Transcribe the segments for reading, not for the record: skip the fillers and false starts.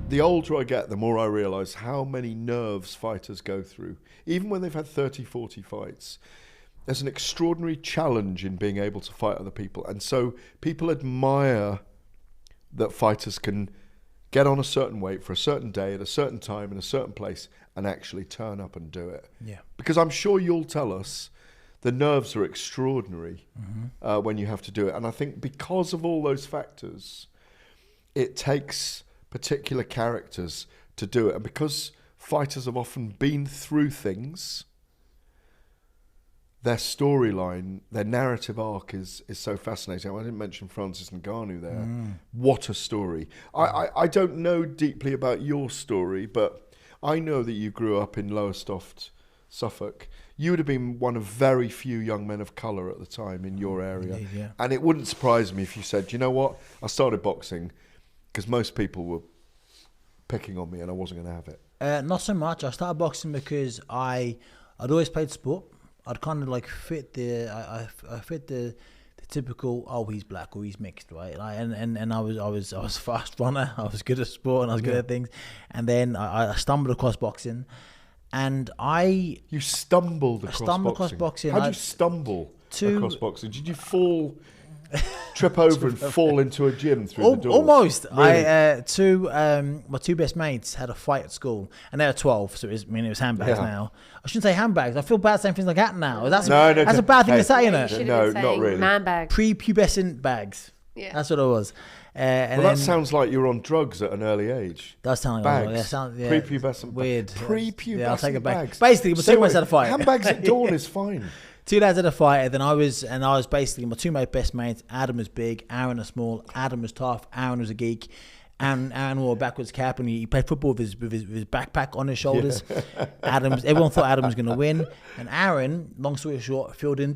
the older I get, the more I realise how many nerves fighters go through. Even when they've had 30, 40 fights, there's an extraordinary challenge in being able to fight other people. And so people admire that fighters can get on a certain weight for a certain day at a certain time in a certain place and actually turn up and do it. Yeah. Because I'm sure you'll tell us the nerves are extraordinary when you have to do it. And I think because of all those factors, it takes particular characters to do it. And because fighters have often been through things, their storyline, their narrative arc is so fascinating. I didn't mention Francis Ngannou there. What a story. I don't know deeply about your story, but I know that you grew up in Lowestoft, Suffolk. You would have been one of very few young men of colour at the time in your area. Indeed, yeah. And it wouldn't surprise me if you said, you know what, I started boxing because most people were picking on me and I wasn't going to have it. Not so much. I started boxing because I'd always played sport. I'd kind of like fit I fit the typical, oh, he's black or he's mixed, right? And I was a fast runner. I was good at sport and I was good at things. And then I stumbled across boxing, and You stumbled across boxing. How did you stumble across boxing? Did you trip over and fall into a gym through the door? Almost. Really? My two best mates had a fight at school, and they were 12, so it was handbags now. I shouldn't say handbags. I feel bad saying things like that now. That's a bad thing to say, isn't it? No, not really. Man bags. Prepubescent bags. Yeah. That's what it was. And that sounds like you were on drugs at an early age. Does sound bags. like Prepubescent weird. Prepubescent I'll take it back. bags. Basically, my two mates had a fight. Handbags at dawn is fine. Two lads had a fight, and then I was basically my two best mates. Adam was big, Aaron was small. Adam was tough, Aaron was a geek. And Aaron wore a backwards cap, and he played football with his backpack on his shoulders. Yeah. Everyone thought Adam was going to win, and Aaron, long story short, filled in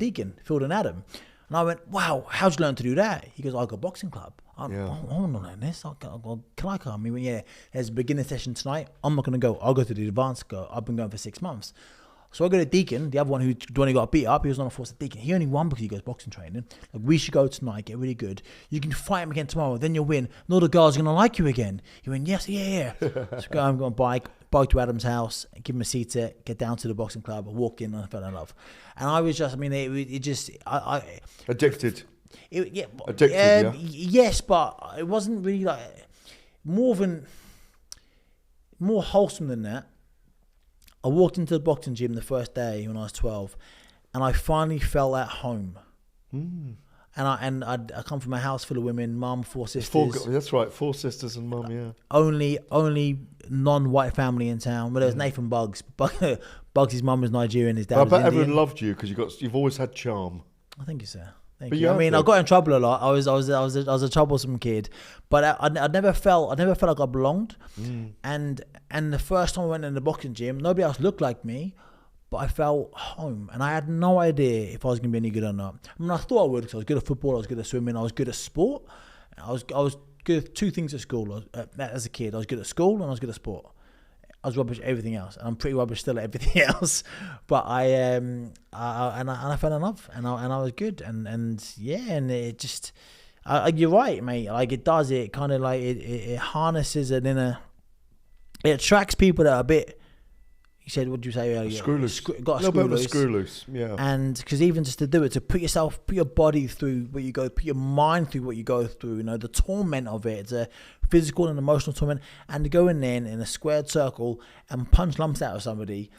Adam. And I went, wow, how'd you learn to do that? He goes, I got a boxing club. I want to learn this. Can I come? He went, yeah, there's a beginner session tonight. I'm not going to go. I'll go to the advanced go. I've been going for 6 months. So I go to Deacon, the other one who got beat up. He was on a force at Deacon. He only won because he goes boxing training. Like, we should go tonight, get really good. You can fight him again tomorrow, then you'll win. And all the girls are going to like you again. He went, yes, yeah. So I'm going to bike to Adam's house, give him a seat, get down to the boxing club, walk in, and I fell in love. And I was just, Addicted. Addicted, yeah. Yes, but it wasn't really like, more wholesome than that. I walked into the boxing gym the first day when I was 12, and I finally felt at home. And I come from a house full of women, mum, 4 sisters. That's right, 4 sisters and mum, yeah. Only non-white family in town. Well, there was Nathan Buggs. Bugs' mum was Nigerian, his dad was Indian. Everyone loved you because you've always had charm. I thank you, sir. Thank you. I mean, I got in trouble a lot. I was a troublesome kid, but I never felt like I belonged. And the first time I went in the boxing gym, nobody else looked like me, but I felt home, and I had no idea if I was going to be any good or not. I mean, I thought I would because I was good at football, I was good at swimming, I was good at sport. I was good at 2 things at school. As a kid, I was good at school and I was good at sport. I was rubbish at everything else, and I'm pretty rubbish still at everything else. But I fell in love, and I was good, and it just, you're right, mate. Like, it does, it kind of like it harnesses an inner. It attracts people that are a bit. You said, what did you say earlier? Screw loose. Got a little bit of a screw loose, yeah. And because even just to do it, to put your body through what you go, put your mind through what you go through, the torment of it. It's a physical and emotional torment. And to go in there in a squared circle and punch lumps out of somebody,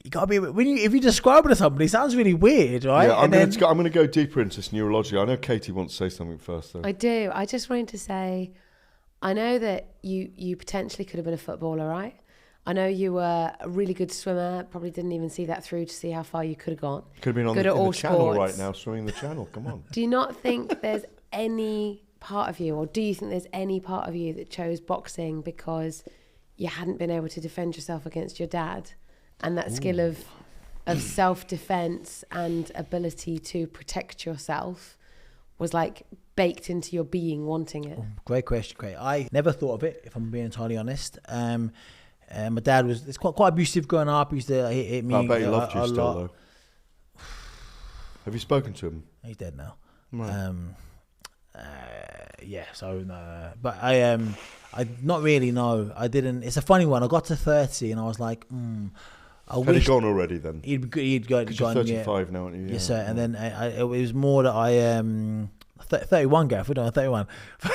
you gotta be. If you describe it to somebody, it sounds really weird, right? Yeah, I'm going to go deeper into this neurology. I know Katie wants to say something first, though. I do. I just wanted to say, I know that you potentially could have been a footballer, right? I know you were a really good swimmer, probably didn't even see that through to see how far you could have gone. Could have been on the channel right now, swimming the channel, come on. Do you not think there's any part of you, or do you think there's any part of you that chose boxing because you hadn't been able to defend yourself against your dad? And that skill of self-defense and ability to protect yourself was like baked into your being, wanting it? Great question, great. I never thought of it, if I'm being entirely honest. My dad was quite abusive growing up. He used to hit me. I bet he loved you still, though. Have you spoken to him? He's dead now. Right. Yeah, so no. But I not really, no. I didn't. It's a funny one. I got to 30 and I was like, I Had wish he gone already then? he'd gone. Because you're 35 now, aren't you? Yes, sir. And then it was more that I 31, Gareth. We're doing 31.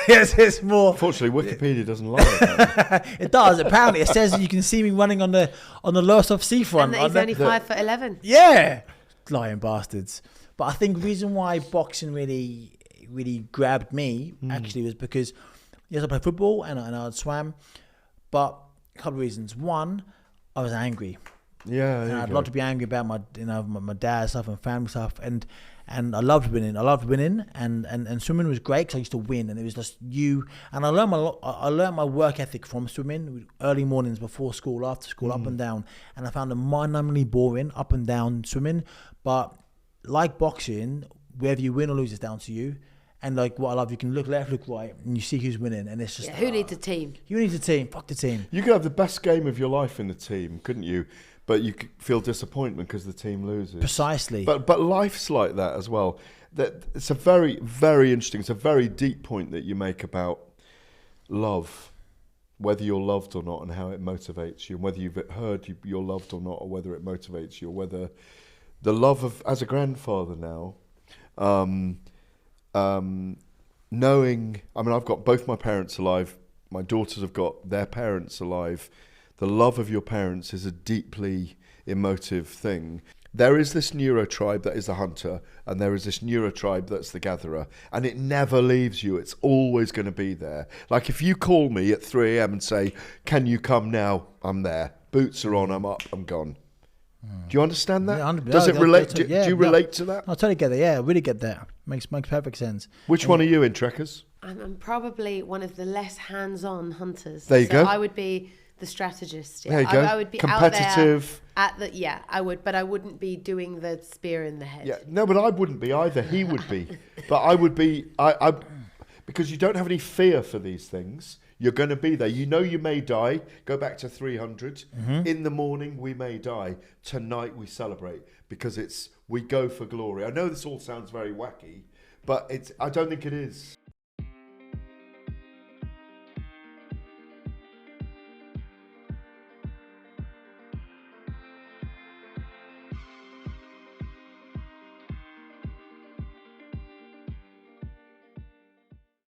Yes, it's more. Fortunately, Wikipedia doesn't lie. It does. Apparently, it says that you can see me running on the Lowestoft seafront. And that he's only 5'11". Yeah, lying bastards. But I think the reason why boxing really grabbed me actually was because yes, I played football and I swam, but a couple of reasons. One, I was angry. Yeah, and I'd love to be angry about my dad's stuff and family stuff, and I loved winning. And swimming was great because I used to win, and it was just you. And I learned my work ethic from swimming. Early mornings before school, after school, up and down. And I found it mind-numbingly boring, up and down swimming. But like boxing, whether you win or lose, it's down to you. And like what I love, you can look left, look right, and you see who's winning, and it's just who needs a team? You need a team. Fuck the team. You could have the best game of your life in the team, couldn't you? But you could feel disappointment because the team loses. Precisely. But life's like that as well. That it's a very, very interesting. It's a very deep point that you make about love, whether you're loved or not, and how it motivates you, and whether you've heard you're loved or not, or whether it motivates you, or whether the love of as a grandfather now. Knowing, I mean, I've got both my parents alive. My daughters have got their parents alive. The love of your parents is a deeply emotive thing. There is this neurotribe that is the hunter, and there is this neurotribe that's the gatherer, and it never leaves you. It's always going to be there. Like if you call me at 3 a.m. and say, "Can you come now?" I'm there. Boots are on. I'm up. I'm gone. Do you understand that? Yeah, Does it relate? Do you relate to that? I totally get that. Yeah, I really get that. Makes perfect sense. Which one are you in, Trekkers? I'm probably one of the less hands-on hunters. There you go. I would be the strategist. Yeah. There you go. I would be competitive. Out there I would, but I wouldn't be doing the spear in the head. Yeah, no, but I wouldn't be either. He would be, but I would be. I because you don't have any fear for these things. You're going to be there. You know you may die. Go back to 300. In the morning, we may die. Tonight, we celebrate because we go for glory. I know this all sounds very wacky, but I don't think it is.